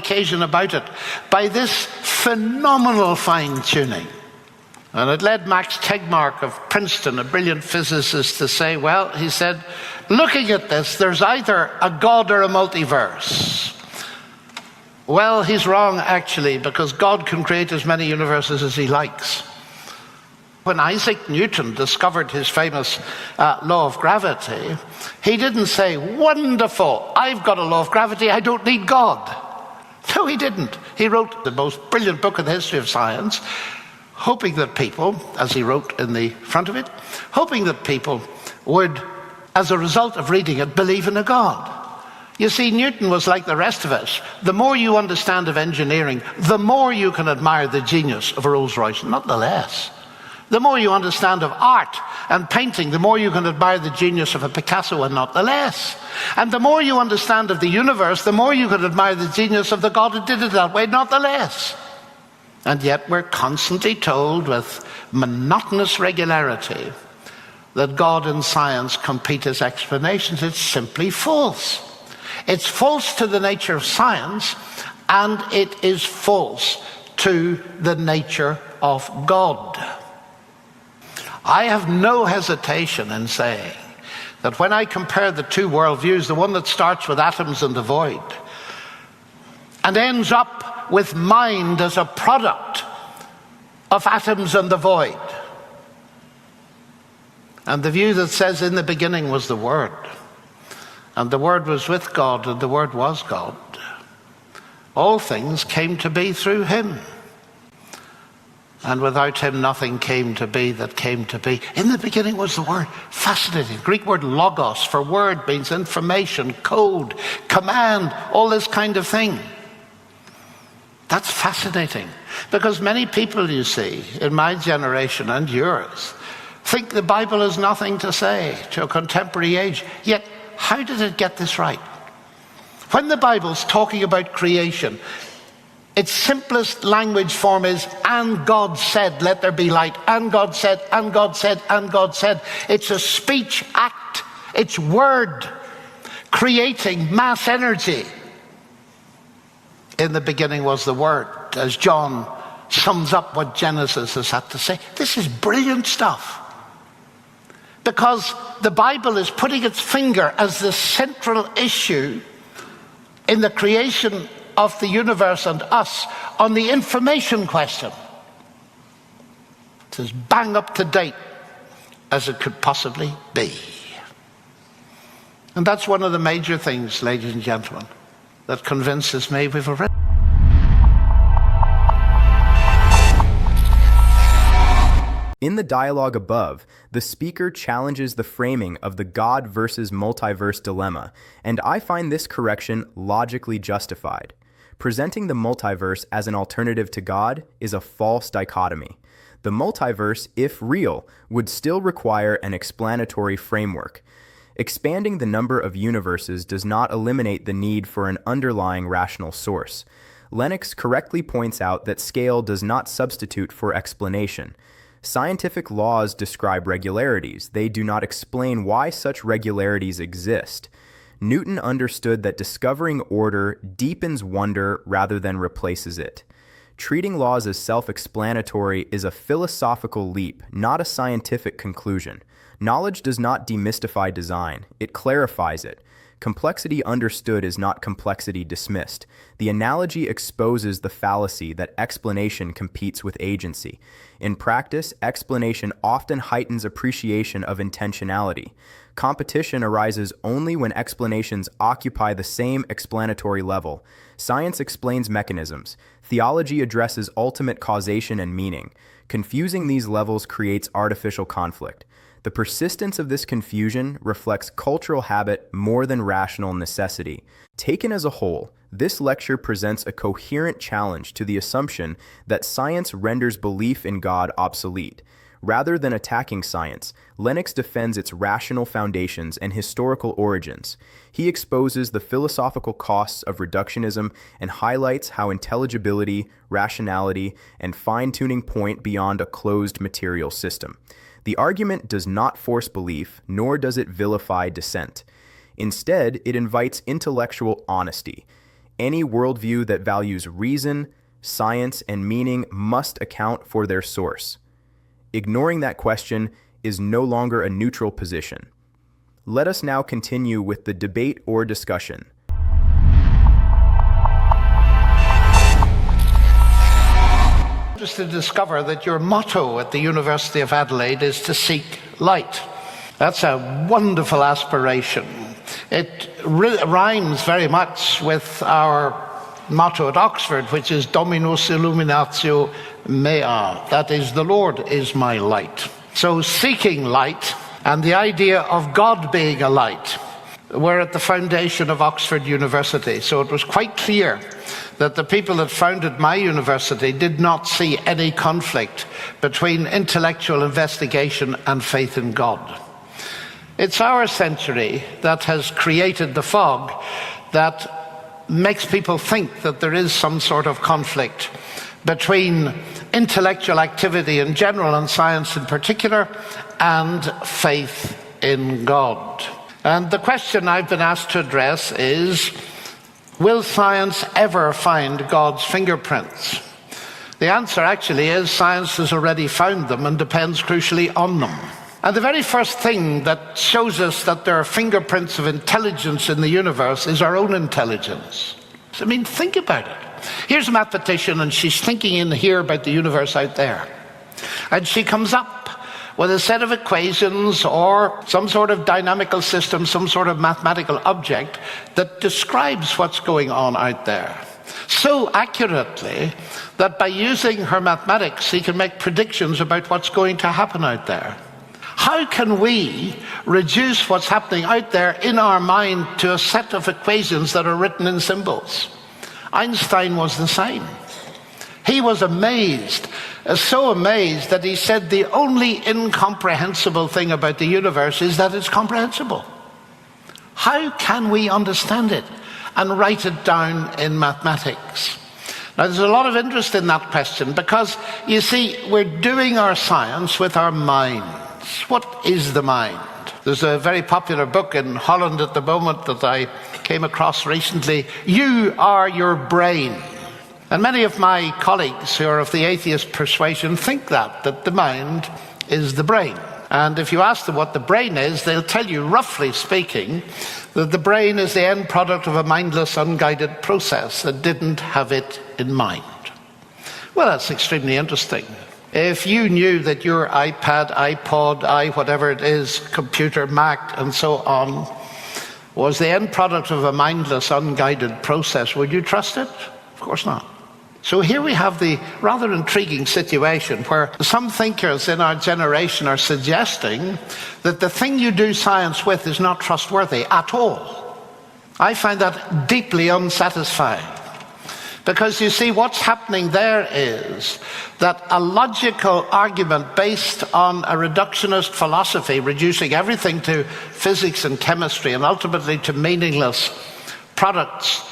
occasion about it by this phenomenal fine-tuning. And it led Max Tegmark of Princeton, a brilliant physicist, to say, well, he said, looking at this, there's either a God or a multiverse. Well, he's wrong, actually, because God can create as many universes as he likes. When Isaac Newton discovered his famous law of gravity, he didn't say, wonderful, I've got a law of gravity, I don't need God. No, he didn't. He wrote the most brilliant book in the history of science, hoping that people, as he wrote in the front of it, hoping that people would, as a result of reading it, believe in a God. You see, Newton was like the rest of us. The more you understand of engineering, the more you can admire the genius of a Rolls-Royce, not the less. The more you understand of art and painting, the more you can admire the genius of a Picasso and not the less. And the more you understand of the universe, the more you can admire the genius of the God who did it that way, not the less. And yet we're constantly told with monotonous regularity that God and science compete as explanations. It's simply false. It's false to the nature of science, and it is false to the nature of God. I have no hesitation in saying that when I compare the two worldviews, the one that starts with atoms and the void, and ends up with mind as a product of atoms and the void, and the view that says in the beginning was the Word, and the Word was with God, and the Word was God, all things came to be through him. And without him, nothing came to be that came to be. In the beginning was the Word. Fascinating. Greek word logos for word means information, code, command, all this kind of thing. That's fascinating. Because many people, you see, in my generation and yours, think the Bible has nothing to say to a contemporary age. Yet, how did it get this right? When the Bible's talking about creation, its simplest language form is, and God said, let there be light. And God said, and God said, and God said. It's a speech act. It's word creating mass energy. In the beginning was the Word, as John sums up what Genesis has had to say. This is brilliant stuff. Because the Bible is putting its finger as the central issue in the creation of the universe and us on the information question. It's as bang up to date as it could possibly be. And that's one of the major things, ladies and gentlemen, that convinces me we've already... In the dialogue above, the speaker challenges the framing of the God versus multiverse dilemma, and I find this correction logically justified. Presenting the multiverse as an alternative to God is a false dichotomy. The multiverse, if real, would still require an explanatory framework. Expanding the number of universes does not eliminate the need for an underlying rational source. Lennox correctly points out that scale does not substitute for explanation. Scientific laws describe regularities. They do not explain why such regularities exist. Newton understood that discovering order deepens wonder rather than replaces it. Treating laws as self-explanatory is a philosophical leap, not a scientific conclusion. Knowledge does not demystify design, it clarifies it. Complexity understood is not complexity dismissed. The analogy exposes the fallacy that explanation competes with agency. In practice, explanation often heightens appreciation of intentionality. Competition arises only when explanations occupy the same explanatory level. Science explains mechanisms. Theology addresses ultimate causation and meaning. Confusing these levels creates artificial conflict. The persistence of this confusion reflects cultural habit more than rational necessity. Taken as a whole, this lecture presents a coherent challenge to the assumption that science renders belief in God obsolete. Rather than attacking science, Lennox defends its rational foundations and historical origins. He exposes the philosophical costs of reductionism and highlights how intelligibility, rationality, and fine-tuning point beyond a closed material system. The argument does not force belief, nor does it vilify dissent. Instead, it invites intellectual honesty. Any worldview that values reason, science, and meaning must account for their source. Ignoring that question is no longer a neutral position. Let us now continue with the debate or discussion. Just to discover that your motto at the University of Adelaide is to seek light. That's a wonderful aspiration. It rhymes very much with our motto at Oxford, which is Dominus illuminatio mea. That is, the Lord is my light. So seeking light and the idea of God being a light were at the foundation of Oxford University. So it was quite clear that the people that founded my university did not see any conflict between intellectual investigation and faith in God. It's our century that has created the fog that makes people think that there is some sort of conflict between intellectual activity in general and science in particular and faith in God. And the question I've been asked to address is, will science ever find God's fingerprints? The answer actually is science has already found them and depends crucially on them. And the very first thing that shows us that there are fingerprints of intelligence in the universe is our own intelligence. I mean, think about it. Here's a mathematician and she's thinking in here about the universe out there. And she comes up with a set of equations or some sort of dynamical system, some sort of mathematical object that describes what's going on out there so accurately that by using her mathematics, she can make predictions about what's going to happen out there. How can we reduce what's happening out there in our mind to a set of equations that are written in symbols? Einstein was the same. He was amazed, so amazed that he said the only incomprehensible thing about the universe is that it's comprehensible. How can we understand it and write it down in mathematics? Now, there's a lot of interest in that question because, you see, we're doing our science with our minds. What is the mind? There's a very popular book in Holland at the moment that I came across recently, You Are Your Brain. And many of my colleagues who are of the atheist persuasion think that the mind is the brain. And if you ask them what the brain is, they'll tell you, roughly speaking, that the brain is the end product of a mindless, unguided process that didn't have it in mind. Well, that's extremely interesting. If you knew that your iPad, iPod, whatever it is, computer, Mac, and so on, was the end product of a mindless, unguided process, would you trust it? Of course not. So here we have the rather intriguing situation where some thinkers in our generation are suggesting that the thing you do science with is not trustworthy at all. I find that deeply unsatisfying. Because you see, what's happening there is that a logical argument based on a reductionist philosophy, reducing everything to physics and chemistry and ultimately to meaningless products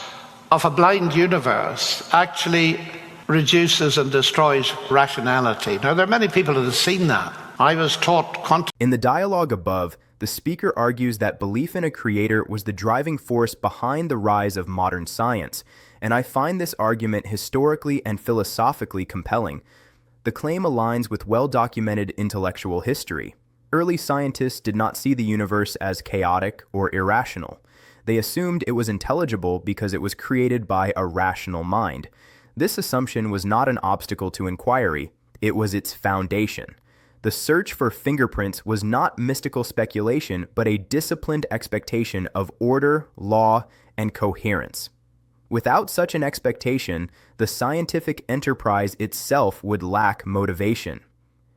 of a blind universe, actually reduces and destroys rationality. Now, there are many people that have seen that. I was taught In the dialogue above, the speaker argues that belief in a creator was the driving force behind the rise of modern science, and I find this argument historically and philosophically compelling. The claim aligns with well-documented intellectual history. Early scientists did not see the universe as chaotic or irrational. They assumed it was intelligible because it was created by a rational mind. This assumption was not an obstacle to inquiry, it was its foundation. The search for fingerprints was not mystical speculation, but a disciplined expectation of order, law, and coherence. Without such an expectation, the scientific enterprise itself would lack motivation.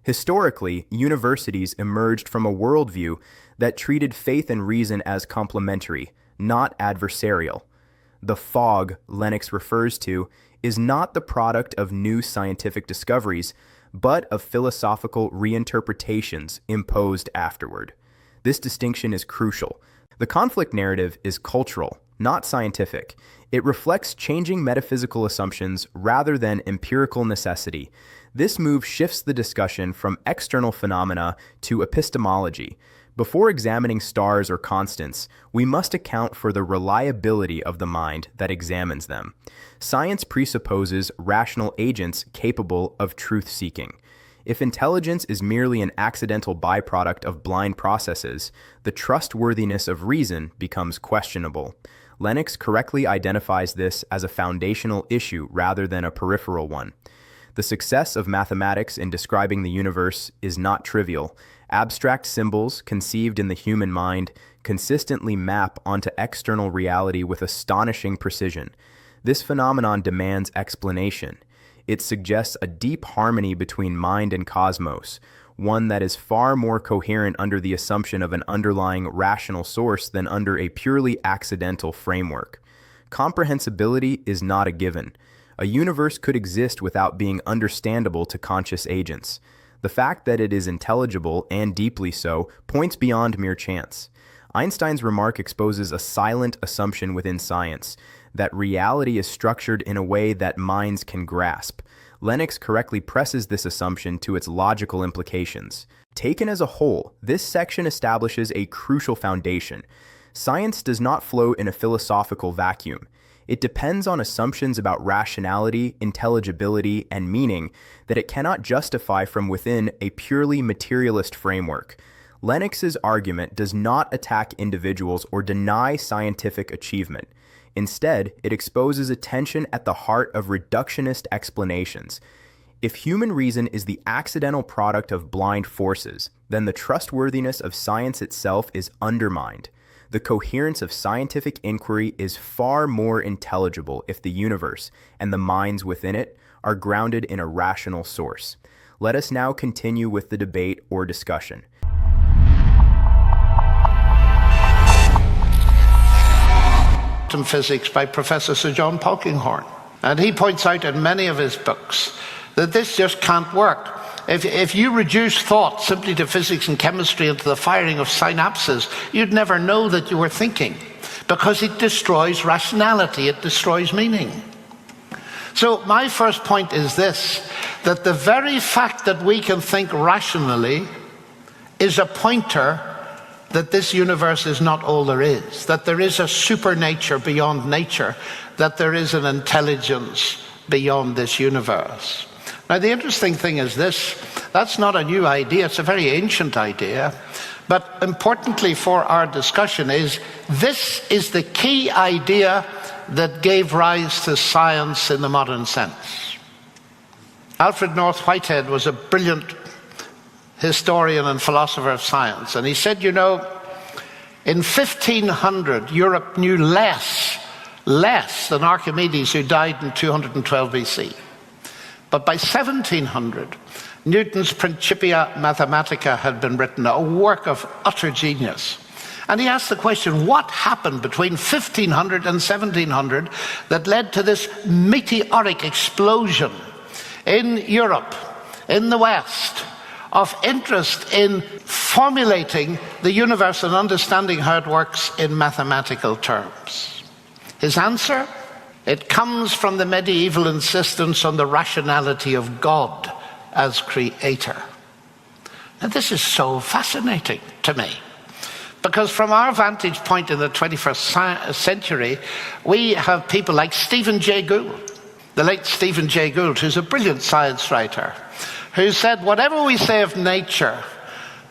Historically, universities emerged from a worldview that treated faith and reason as complementary, not adversarial. The fog Lennox refers to is not the product of new scientific discoveries, but of philosophical reinterpretations imposed afterward. This distinction is crucial. The conflict narrative is cultural, not scientific. It reflects changing metaphysical assumptions rather than empirical necessity. This move shifts the discussion from external phenomena to epistemology, Before examining stars or constants, we must account for the reliability of the mind that examines them. Science presupposes rational agents capable of truth-seeking. If intelligence is merely an accidental byproduct of blind processes, the trustworthiness of reason becomes questionable. Lennox correctly identifies this as a foundational issue rather than a peripheral one. The success of mathematics in describing the universe is not trivial. Abstract symbols, conceived in the human mind, consistently map onto external reality with astonishing precision. This phenomenon demands explanation. It suggests a deep harmony between mind and cosmos, one that is far more coherent under the assumption of an underlying rational source than under a purely accidental framework. Comprehensibility is not a given. A universe could exist without being understandable to conscious agents. The fact that it is intelligible, and deeply so, points beyond mere chance. Einstein's remark exposes a silent assumption within science, that reality is structured in a way that minds can grasp. Lennox correctly presses this assumption to its logical implications. Taken as a whole, this section establishes a crucial foundation. Science does not float in a philosophical vacuum. It depends on assumptions about rationality, intelligibility, and meaning that it cannot justify from within a purely materialist framework. Lennox's argument does not attack individuals or deny scientific achievement. Instead, it exposes a tension at the heart of reductionist explanations. If human reason is the accidental product of blind forces, then the trustworthiness of science itself is undermined. The coherence of scientific inquiry is far more intelligible if the universe, and the minds within it, are grounded in a rational source. Let us now continue with the debate or discussion. Quantum physics by Professor Sir John Polkinghorne. And he points out in many of his books that this just can't work. If you reduce thought simply to physics and chemistry and to the firing of synapses, you'd never know that you were thinking, because it destroys rationality, it destroys meaning. So my first point is this, that the very fact that we can think rationally is a pointer that this universe is not all there is, that there is a supernature beyond nature, that there is an intelligence beyond this universe. Now the interesting thing is this, that's not a new idea, it's a very ancient idea, but importantly for our discussion is, this is the key idea that gave rise to science in the modern sense. Alfred North Whitehead was a brilliant historian and philosopher of science, and he said, you know, in 1500 Europe knew less than Archimedes, who died in 212 BC. But by 1700, Newton's Principia Mathematica had been written, a work of utter genius. And he asked the question, what happened between 1500 and 1700 that led to this meteoric explosion in Europe, in the West, of interest in formulating the universe and understanding how it works in mathematical terms? His answer? It comes from the medieval insistence on the rationality of God as creator. And this is so fascinating to me, because from our vantage point in the 21st century, we have people like Stephen Jay Gould, the late Stephen Jay Gould, who's a brilliant science writer, who said, whatever we say of nature,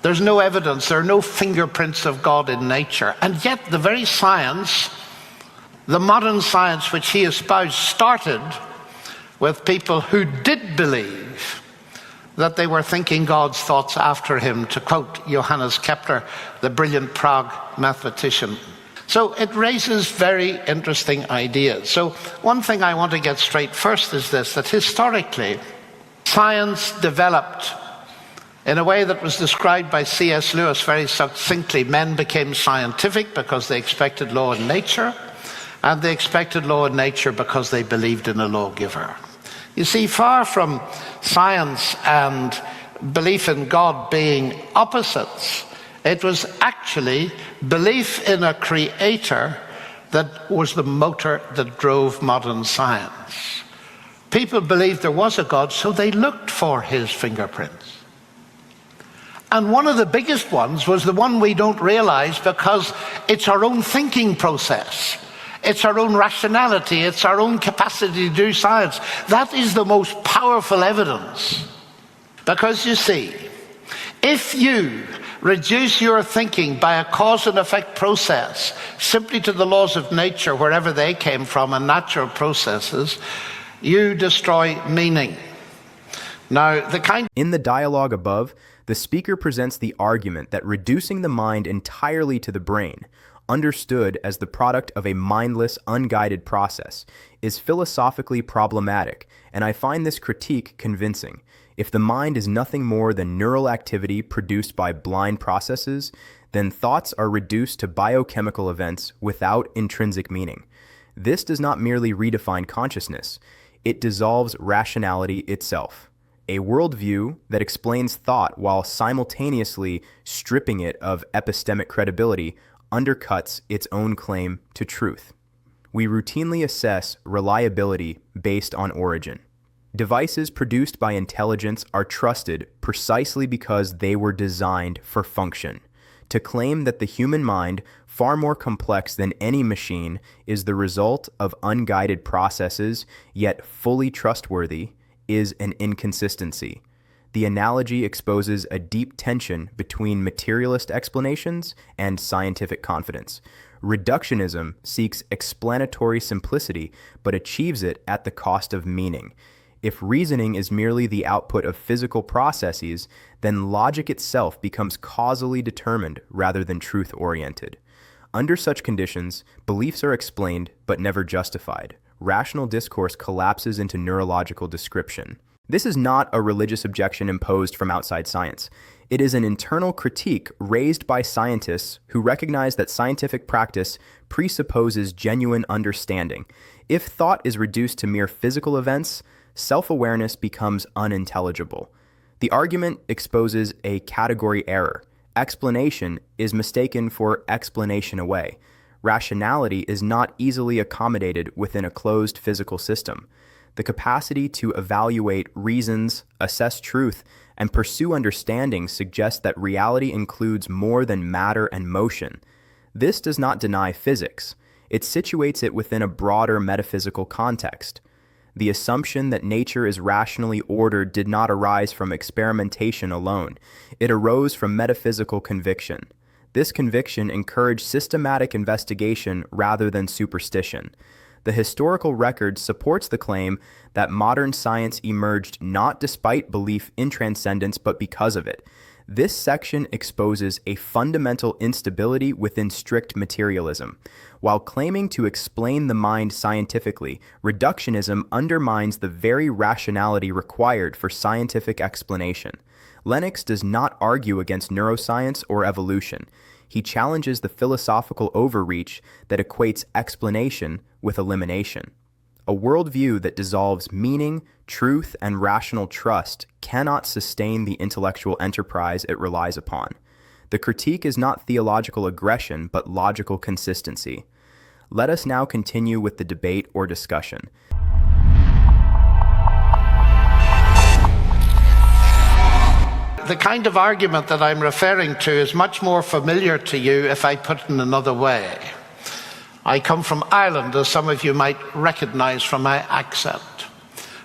there's no evidence, there are no fingerprints of God in nature. And yet the very science, the modern science which he espoused, started with people who did believe that they were thinking God's thoughts after him, to quote Johannes Kepler, the brilliant Prague mathematician. So it raises very interesting ideas. So one thing I want to get straight first is this, that historically, science developed in a way that was described by C.S. Lewis very succinctly. Men became scientific because they expected law in nature, and they expected law in nature because they believed in a lawgiver. You see, far from science and belief in God being opposites, it was actually belief in a creator that was the motor that drove modern science. People believed there was a God, so they looked for his fingerprints. And one of the biggest ones was the one we don't realize because it's our own thinking process. It's our own rationality. It's our own capacity to do science. That is the most powerful evidence. Because you see, if you reduce your thinking by a cause and effect process simply to the laws of nature, wherever they came from, and natural processes, you destroy meaning. Now, In the dialogue above, the speaker presents the argument that reducing the mind entirely to the brain, understood as the product of a mindless, unguided process, is philosophically problematic, and I find this critique convincing. If the mind is nothing more than neural activity produced by blind processes, then thoughts are reduced to biochemical events without intrinsic meaning. This does not merely redefine consciousness, it dissolves rationality itself. A worldview that explains thought while simultaneously stripping it of epistemic credibility undercuts its own claim to truth. We routinely assess reliability based on origin. Devices produced by intelligence are trusted precisely because they were designed for function. To claim that the human mind, far more complex than any machine, is the result of unguided processes, yet fully trustworthy, is an inconsistency. The analogy exposes a deep tension between materialist explanations and scientific confidence. Reductionism seeks explanatory simplicity, but achieves it at the cost of meaning. If reasoning is merely the output of physical processes, then logic itself becomes causally determined rather than truth-oriented. Under such conditions, beliefs are explained but never justified. Rational discourse collapses into neurological description. This is not a religious objection imposed from outside science. It is an internal critique raised by scientists who recognize that scientific practice presupposes genuine understanding. If thought is reduced to mere physical events, self-awareness becomes unintelligible. The argument exposes a category error. Explanation is mistaken for explanation away. Rationality is not easily accommodated within a closed physical system. The capacity to evaluate reasons, assess truth, and pursue understanding suggests that reality includes more than matter and motion. This does not deny physics. It situates it within a broader metaphysical context. The assumption that nature is rationally ordered did not arise from experimentation alone. It arose from metaphysical conviction. This conviction encouraged systematic investigation rather than superstition. The historical record supports the claim that modern science emerged not despite belief in transcendence, but because of it. This section exposes a fundamental instability within strict materialism. While claiming to explain the mind scientifically, reductionism undermines the very rationality required for scientific explanation. Lennox does not argue against neuroscience or evolution. He challenges the philosophical overreach that equates explanation with elimination. A worldview that dissolves meaning, truth, and rational trust cannot sustain the intellectual enterprise it relies upon. The critique is not theological aggression, but logical consistency. Let us now continue with the debate or discussion. The kind of argument that I'm referring to is much more familiar to you if I put it in another way. I come from Ireland, as some of you might recognize from my accent.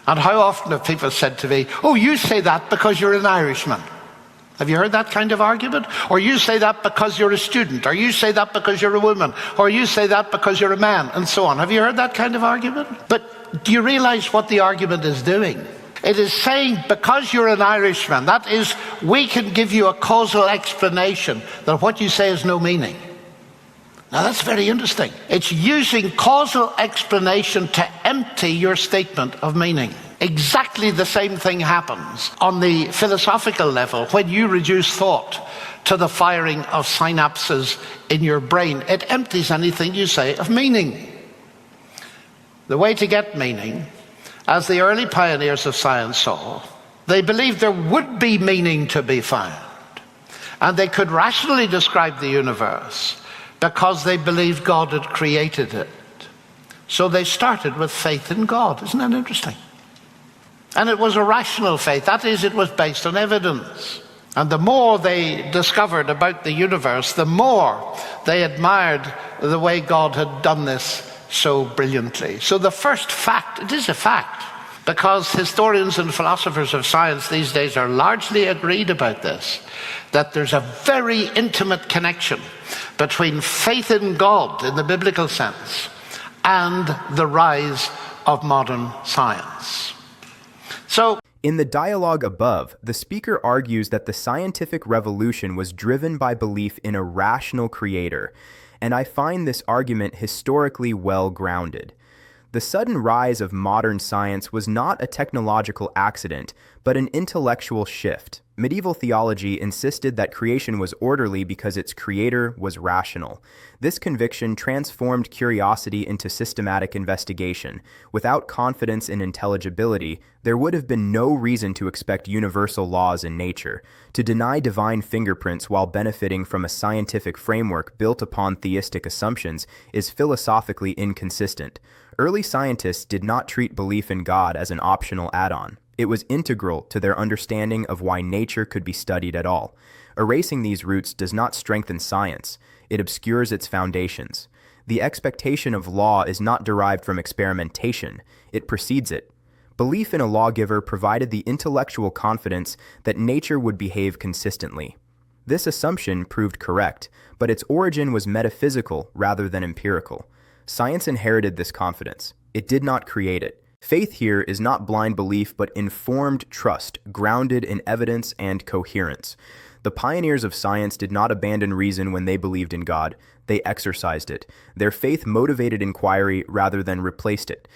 And how often have people said to me, "Oh, you say that because you're an Irishman." Have you heard that kind of argument? Or you say that because you're a student, or you say that because you're a woman, or you say that because you're a man, and so on. Have you heard that kind of argument? But do you realize what the argument is doing? It is saying, because you're an Irishman, that is, we can give you a causal explanation that what you say has no meaning. Now that's very interesting. It's using causal explanation to empty your statement of meaning. Exactly the same thing happens on the philosophical level when you reduce thought to the firing of synapses in your brain. It empties anything you say of meaning. The way to get meaning, as the early pioneers of science saw, they believed there would be meaning to be found. And they could rationally describe the universe because they believed God had created it. So they started with faith in God. Isn't that interesting? And it was a rational faith. That is, it was based on evidence. And the more they discovered about the universe, the more they admired the way God had done this so brilliantly. So the first fact, it is a fact, because historians and philosophers of science these days are largely agreed about this, that there's a very intimate connection between faith in God in the biblical sense and the rise of modern science. So, in the dialogue above, the speaker argues that the scientific revolution was driven by belief in a rational creator, and I find this argument historically well grounded. The sudden rise of modern science was not a technological accident, but an intellectual shift. Medieval theology insisted that creation was orderly because its creator was rational. This conviction transformed curiosity into systematic investigation. Without confidence in intelligibility, there would have been no reason to expect universal laws in nature. To deny divine fingerprints while benefiting from a scientific framework built upon theistic assumptions is philosophically inconsistent. Early scientists did not treat belief in God as an optional add-on. It was integral to their understanding of why nature could be studied at all. Erasing these roots does not strengthen science. It obscures its foundations. The expectation of law is not derived from experimentation. It precedes it. Belief in a lawgiver provided the intellectual confidence that nature would behave consistently. This assumption proved correct, but its origin was metaphysical rather than empirical. Science inherited this confidence. It did not create it. Faith here is not blind belief, but informed trust, grounded in evidence and coherence. The pioneers of science did not abandon reason when they believed in God. They exercised it. Their faith motivated inquiry rather than replaced it.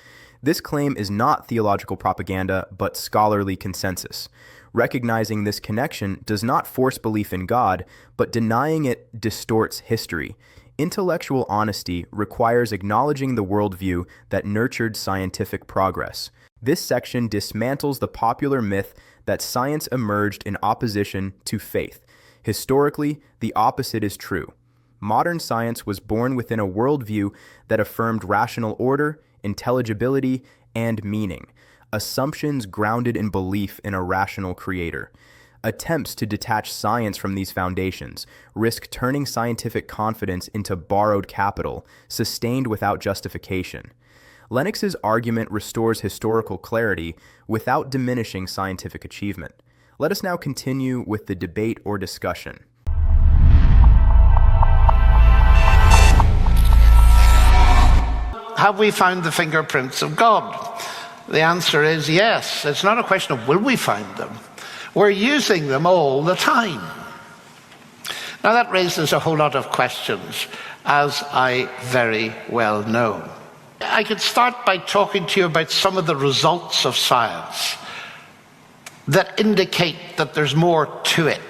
This claim is not theological propaganda, but scholarly consensus. Recognizing this connection does not force belief in God, but denying it distorts history. Intellectual honesty requires acknowledging the worldview that nurtured scientific progress. This section dismantles the popular myth that science emerged in opposition to faith. Historically, the opposite is true. Modern science was born within a worldview that affirmed rational order, intelligibility, and meaning, assumptions grounded in belief in a rational creator. Attempts to detach science from these foundations risk turning scientific confidence into borrowed capital, sustained without justification. Lennox's argument restores historical clarity without diminishing scientific achievement. Let us now continue with the debate or discussion. Have we found the fingerprints of God? The answer is yes. It's not a question of will we find them. We're using them all the time. Now that raises a whole lot of questions, as I very well know. I could start by talking to you about some of the results of science that indicate that there's more to it.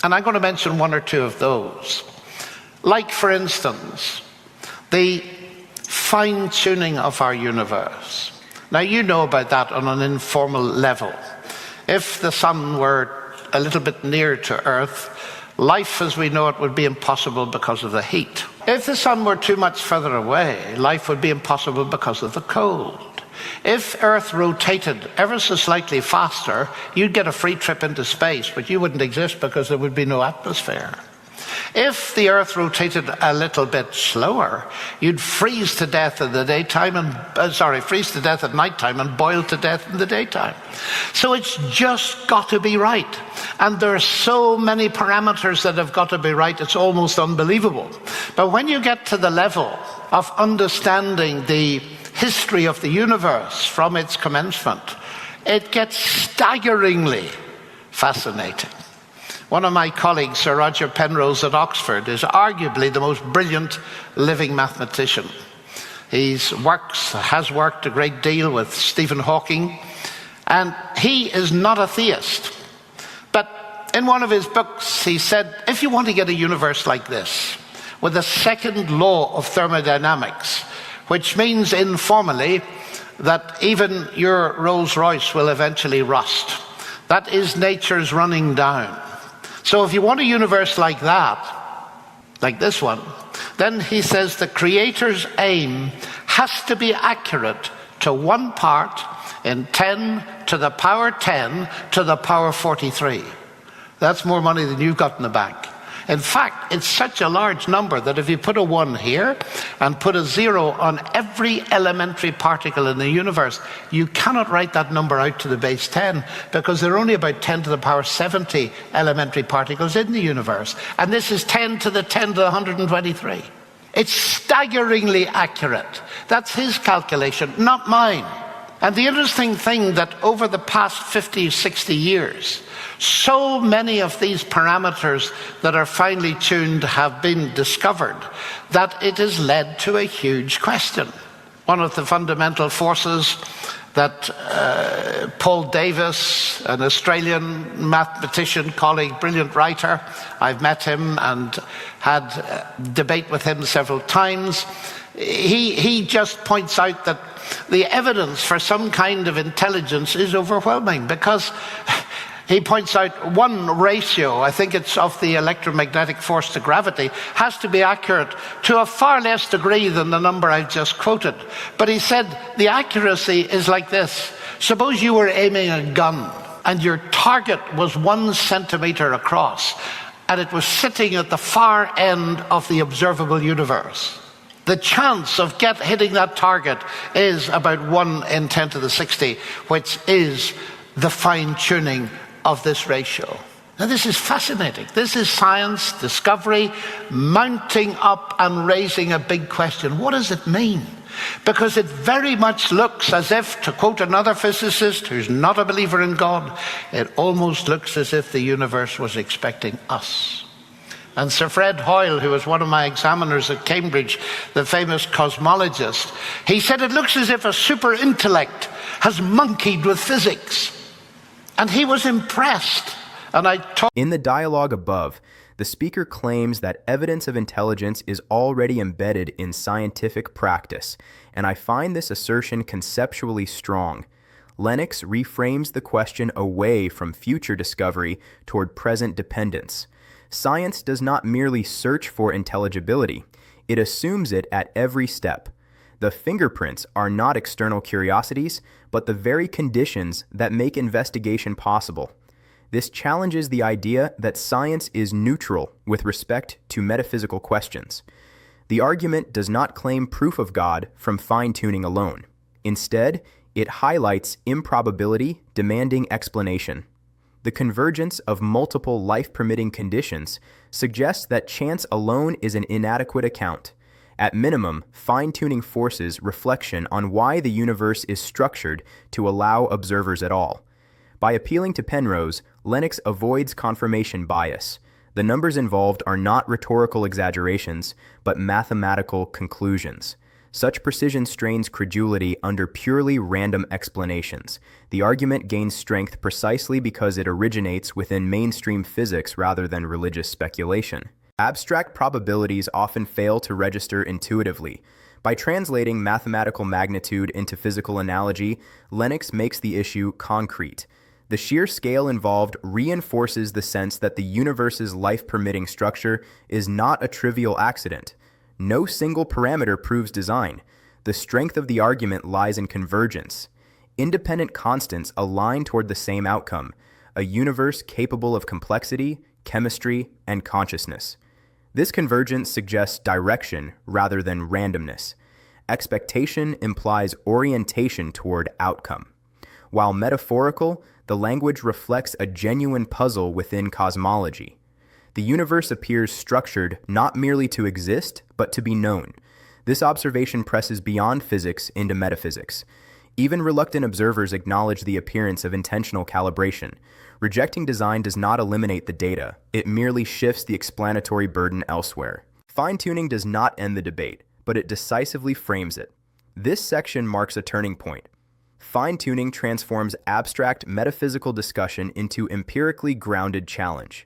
And I'm going to mention one or two of those. Like, for instance, the fine-tuning of our universe. Now, you know about that on an informal level. If the sun were a little bit near to Earth, life as we know it would be impossible because of the heat. If the sun were too much further away, life would be impossible because of the cold. If Earth rotated ever so slightly faster, you'd get a free trip into space, but you wouldn't exist because there would be no atmosphere. If the Earth rotated a little bit slower, you'd freeze to death in the daytime freeze to death at nighttime and boil to death in the daytime. So it's just got to be right. And there are so many parameters that have got to be right, it's almost unbelievable. But when you get to the level of understanding the history of the universe from its commencement, it gets staggeringly fascinating. One of my colleagues, Sir Roger Penrose at Oxford, is arguably the most brilliant living mathematician. He has worked a great deal with Stephen Hawking, and he is not a theist. But in one of his books, he said, if you want to get a universe like this, with a second law of thermodynamics, which means informally that even your Rolls Royce will eventually rust. That is nature's running down. So if you want a universe like that, like this one, then he says the creator's aim has to be accurate to 1 part in 10 to the power 10 to the power 43. That's more money than you've got in the bank. In fact, it's such a large number that if you put a 1 here and put a 0 on every elementary particle in the universe, you cannot write that number out to the base 10, because there are only about 10 to the power 70 elementary particles in the universe. And this is 10 to the 10 to the 123. It's staggeringly accurate. That's his calculation, not mine. And the interesting thing that over the past 50, 60 years, so many of these parameters that are finely tuned have been discovered that it has led to a huge question. One of the fundamental forces that Paul Davies, an Australian mathematician, colleague, brilliant writer, I've met him and had a debate with him several times. He just points out that the evidence for some kind of intelligence is overwhelming, because he points out one ratio, I think it's of the electromagnetic force to gravity, has to be accurate to a far less degree than the number I've just quoted. But he said the accuracy is like this. Suppose you were aiming a gun and your target was 1 centimeter across and it was sitting at the far end of the observable universe. The chance of hitting that target is about 1 in 10 to the 60, which is the fine-tuning of this ratio. Now, this is fascinating. This is science, discovery, mounting up and raising a big question. What does it mean? Because it very much looks as if, to quote another physicist who's not a believer in God, it almost looks as if the universe was expecting us. And Sir Fred Hoyle, who was one of my examiners at Cambridge, the famous cosmologist, he said it looks as if a super intellect has monkeyed with physics. And he was impressed. And In the dialogue above, the speaker claims that evidence of intelligence is already embedded in scientific practice, and I find this assertion conceptually strong. Lennox reframes the question away from future discovery toward present dependence. Science does not merely search for intelligibility, it assumes it at every step. The fingerprints are not external curiosities, but the very conditions that make investigation possible. This challenges the idea that science is neutral with respect to metaphysical questions. The argument does not claim proof of God from fine-tuning alone. Instead, it highlights improbability demanding explanation. The convergence of multiple life-permitting conditions suggests that chance alone is an inadequate account. At minimum, fine-tuning forces reflection on why the universe is structured to allow observers at all. By appealing to Penrose, Lennox avoids confirmation bias. The numbers involved are not rhetorical exaggerations, but mathematical conclusions. Such precision strains credulity under purely random explanations. The argument gains strength precisely because it originates within mainstream physics rather than religious speculation. Abstract probabilities often fail to register intuitively. By translating mathematical magnitude into physical analogy, Lennox makes the issue concrete. The sheer scale involved reinforces the sense that the universe's life-permitting structure is not a trivial accident. No single parameter proves design. The strength of the argument lies in convergence. Independent constants align toward the same outcome, a universe capable of complexity, chemistry, and consciousness. This convergence suggests direction rather than randomness. Expectation implies orientation toward outcome. While metaphorical, the language reflects a genuine puzzle within cosmology. The universe appears structured not merely to exist, but to be known. This observation presses beyond physics into metaphysics. Even reluctant observers acknowledge the appearance of intentional calibration. Rejecting design does not eliminate the data, it merely shifts the explanatory burden elsewhere. Fine-tuning does not end the debate, but it decisively frames it. This section marks a turning point. Fine-tuning transforms abstract metaphysical discussion into empirically grounded challenge.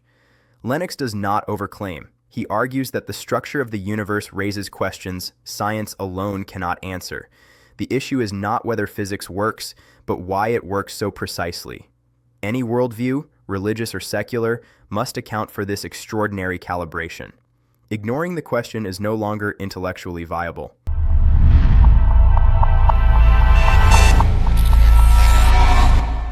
Lennox does not overclaim. He argues that the structure of the universe raises questions science alone cannot answer. The issue is not whether physics works, but why it works so precisely. Any worldview, religious or secular, must account for this extraordinary calibration. Ignoring the question is no longer intellectually viable.